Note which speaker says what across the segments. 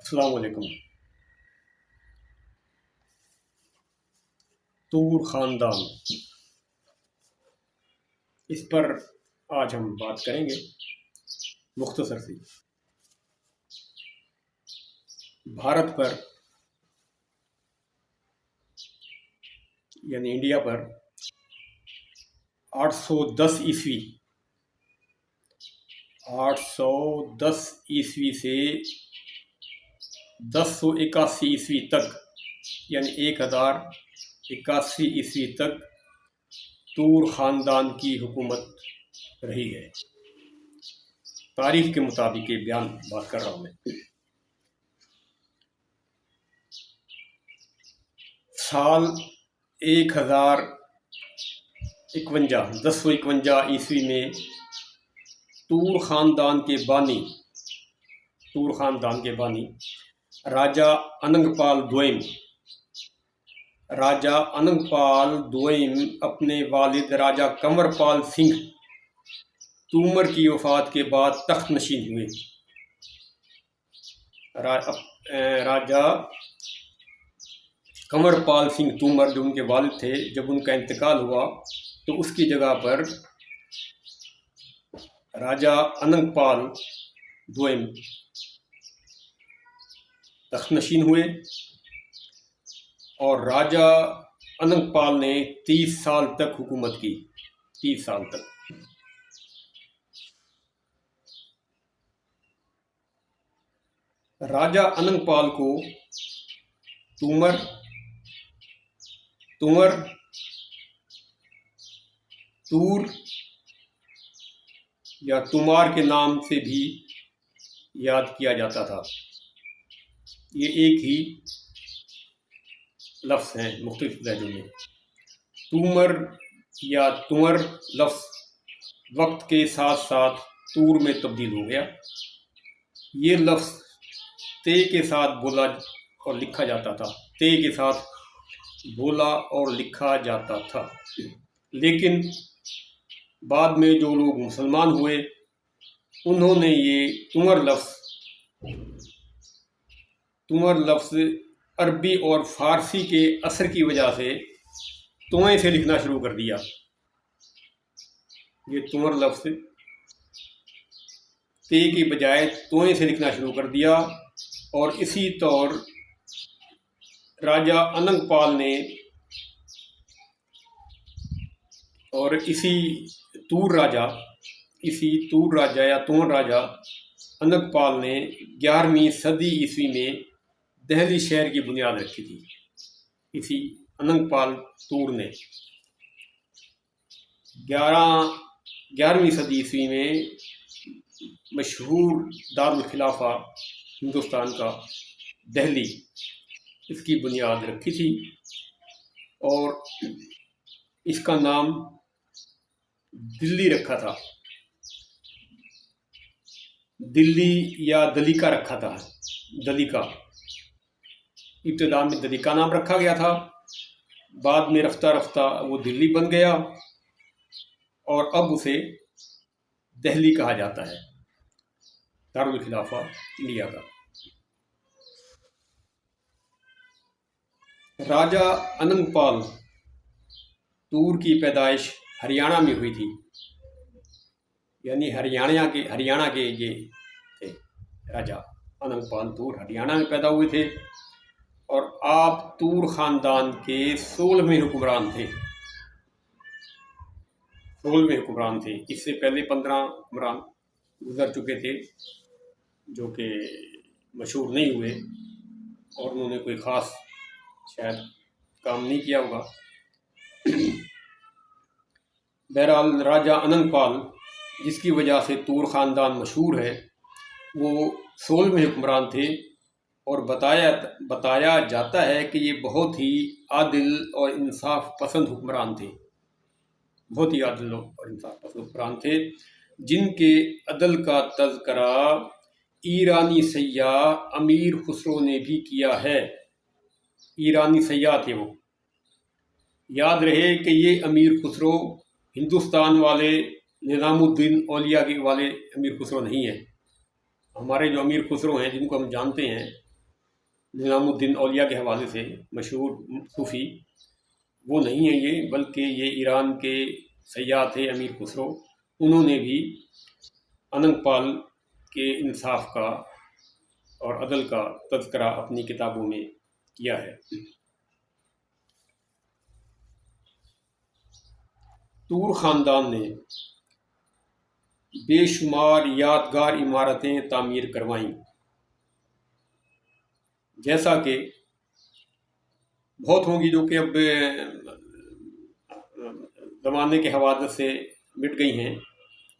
Speaker 1: अस्सलाम वालेकुम। तूर ख़ानदान, इस पर आज हम बात करेंगे मुख्तसर सी। भारत पर यानी इंडिया पर 810 ईस्वी 810 ईस्वी से 1081 ईस्वी तक यानी 1081 ईस्वी तक तूर ख़ानदान की हुकूमत रही है। तारीख के मुताबिक ये बयान बात कर रहा हूँ मैं। साल 1051 ईस्वी में तूर ख़ानदान के बानी राजा अनंगपाल द्वैम अपने वालिद राजा कंवरपाल सिंह तूमर की वफ़ात के बाद तख्त नशीन हुए। राजा कंवरपाल सिंह तूमर जो उनके वालिद थे, जब उनका इंतकाल हुआ तो उसकी जगह पर राजा अनंगपाल द्वैम तख्त नशीन हुए और राजा अनंगपाल ने 30 साल तक हुकूमत की। 30 साल तक। राजा अनंगपाल को तूर या तुमार के नाम से भी याद किया जाता था। ये एक ही लफ्ज़ हैं मुख्तलिफ लहजों में। तूमर या तुमर लफ्ज़ वक्त के साथ साथ तूर में तब्दील हो गया। ये लफ्ज़ ते के साथ बोला और लिखा जाता था। ते के साथ बोला और लिखा जाता था, लेकिन बाद में जो लोग मुसलमान हुए उन्होंने ये तुमर लफ्ज़ अरबी और फ़ारसी के असर की वजह से तोए से लिखना शुरू कर दिया। ये तुमर लफ्ज़ ते की बजाय तोए से लिखना शुरू कर दिया और इसी तौर राजा अनंगपाल ने और इसी तूर राजा या तूर राजा अनंगपाल ने 11वीं सदी ईस्वी में दिल्ली शहर की बुनियाद रखी थी। इसी अनंगपाल तूर ने 11वीं सदी ईस्वी में मशहूर दारुल खिलाफा हिंदुस्तान का दिल्ली, इसकी बुनियाद रखी थी और इसका नाम दिल्ली रखा था। दिल्ली या दलीका रखा था। दलीका इब्तिदा में दलीका नाम रखा गया था, बाद में रफ्ता रफ्ता वो दिल्ली बन गया और अब उसे दिल्ली कहा जाता है, दारुल खिलाफा इंडिया का। राजा अनंगपाल तूर की पैदाइश हरियाणा में हुई थी, यानी हरियाणा के ये थे। राजा अनंगपाल तूर हरियाणा में पैदा हुए थे और आप तूर ख़ानदान के 16वें हुक्मरान थे। इससे पहले 15 हुक्मरान गुजर चुके थे जो कि मशहूर नहीं हुए और उन्होंने कोई ख़ास शायद काम नहीं किया होगा। बहरहाल राजा अनंगपाल, जिसकी वजह से तूर ख़ानदान मशहूर है, वो 16वें हुक्मरान थे और बताया जाता है कि ये बहुत ही आदिल और इंसाफ पसंद हुक्मरान थे। बहुत ही आदिल और इंसाफ पसंद हुक्मरान थे, जिनके अदल का तज़करा ईरानी सय्याह अमीर खुसरो ने भी किया है। ईरानी सय्याह थे वो। याद रहे कि ये अमीर खुसरो हिंदुस्तान वाले निज़ामुद्दीन औलिया के वाले अमीर खुसरो नहीं है। हमारे जो अमीर खुसरो हैं, जिनको हम जानते हैं, निज़ामुद्दीन औलिया के हवाले से मशहूर सूफ़ी, वो नहीं है ये, बल्कि ये ईरान के सय्याद थे अमीर खुसरो। उन्होंने भी अनंगपाल के इंसाफ का और अदल का तज़किरा अपनी किताबों में किया है। तूर ख़ानदान ने बेशुमार यादगार इमारतें तामीर करवाईं, जैसा कि बहुत होंगी जो कि अब ज़माने के हवाले से मिट गई हैं।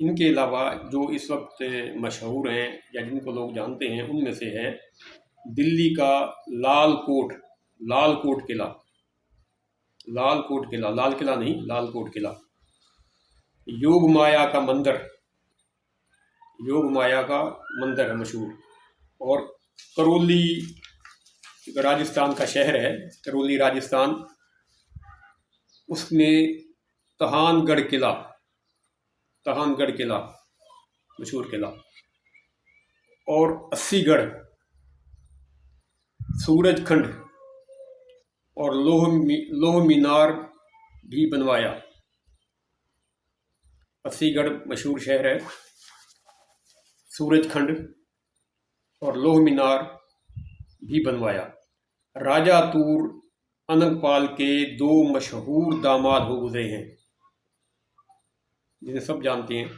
Speaker 1: इनके अलावा जो इस वक्त मशहूर हैं या जिनको लोग जानते हैं, उनमें से है दिल्ली का लाल कोट किला। लाल किला नहीं, लाल कोट किला। योग माया का मंदिर है मशहूर। और करौली राजस्थान का शहर है, करौली राजस्थान, उसमें तहानगढ़ किला मशहूर किला। और 80गढ़, सूरजखंड और लोह मीनार भी बनवाया। 80गढ़ मशहूर शहर है, सूरजखंड और लोह मीनार भी बनवाया। राजा तूर अनंगपाल के 2 मशहूर दामाद हो गुजरे हैं, जिन्हें सब जानते हैं।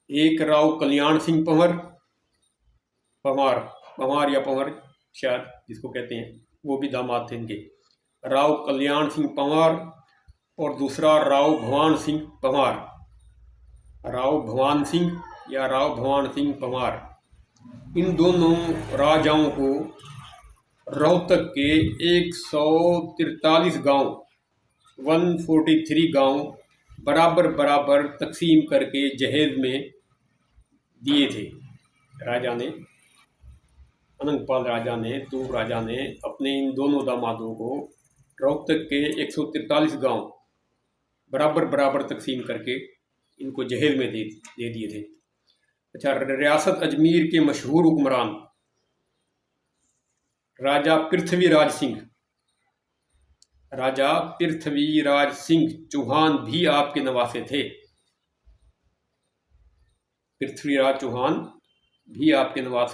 Speaker 1: एक राव कल्याण सिंह पंवार या पंवर शायद जिसको कहते हैं, वो भी दामाद थे इनके, राव कल्याण सिंह पंवार। और दूसरा राव भवान सिंह पंवार। इन दोनों राजाओं को रोहतक के 143 गांव 143 गांव बराबर तकसीम करके जहेज में दिए थे। अनंगपाल राजा ने, तूर राजा ने अपने इन दोनों दामादों को रोहतक के 143 गांव बराबर तकसीम करके इनको जहेज में दे दिए थे। अच्छा, रियासत अजमेर के मशहूर हुक्मरान राजा पृथ्वीराज सिंह चौहान भी आपके नवासे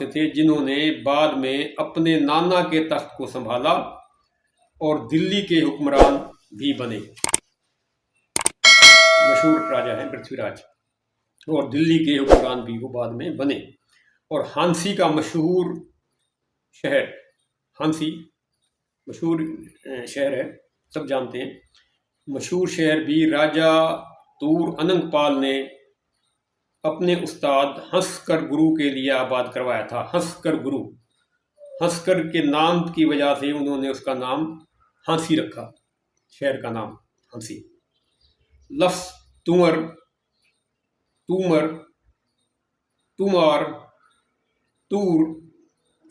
Speaker 1: थे। जिन्होंने बाद में अपने नाना के तख्त को संभाला और दिल्ली के हुक्मरान भी बने। मशहूर राजा हैं पृथ्वीराज, और दिल्ली के हुक्मरान भी वो बाद में बने। और हांसी का मशहूर शहर है, सब जानते हैं। मशहूर शहर भी राजा तूर अनंगपाल ने अपने उस्ताद हंसकर गुरु के लिए आबाद करवाया था। हंसकर के नाम की वजह से उन्होंने उसका नाम हांसी रखा, शहर का नाम हांसी। लफ्ज़ तुमार, तूर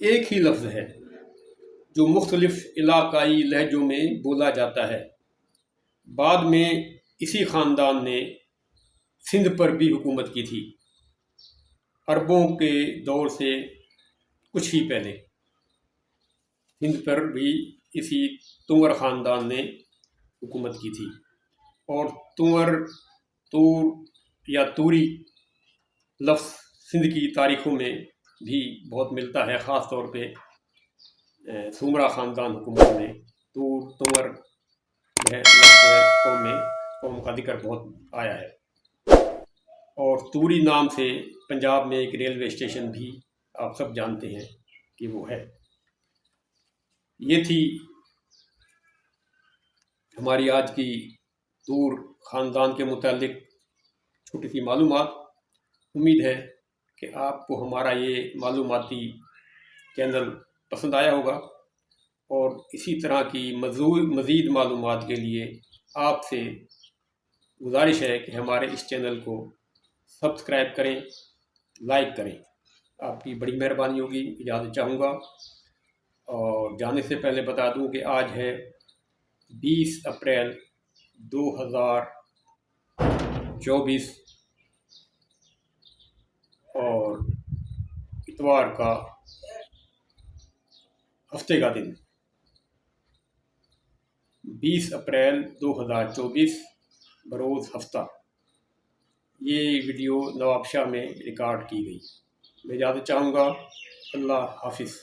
Speaker 1: एक ही लफ्ज़ है जो मुख्तलिफ इलाकाई लहजों में बोला जाता है। बाद में इसी ख़ानदान ने सिंध पर भी हुकूमत की थी। अरबों के दौर से कुछ ही पहले सिंध पर भी इसी तुंगर ख़ानदान ने हुकूमत की थी। और तूर या तूरी लफ्ज़ सिंध की तारीख़ों में भी बहुत मिलता है, ख़ास तौर पे सुमरा ख़ानदान हुकूमत में तुंगर कौम का जिक्र बहुत आया है। और तूरी नाम से पंजाब में एक रेलवे स्टेशन भी आप सब जानते हैं कि वो है। ये थी हमारी आज की तूर ख़ानदान के मुतालिक छोटी सी मालूमात। उम्मीद है कि आपको हमारा ये मालूमाती चैनल पसंद आया होगा, और इसी तरह की मज़ीद मालूमात के लिए आपसे गुजारिश है कि हमारे इस चैनल को सब्सक्राइब करें, लाइक करें। आपकी बड़ी मेहरबानी होगी। इजाज़त चाहूँगा। और जाने से पहले बता दूं कि आज है 20 अप्रैल 2024 और इतवार का हफ्ते का दिन 20 अप्रैल 2024 बरोज़ हफ्ता। ये वीडियो नवाबशाह में रिकॉर्ड की गई। मैं इजाज़त चाहूँगा। अल्लाह हाफिज़।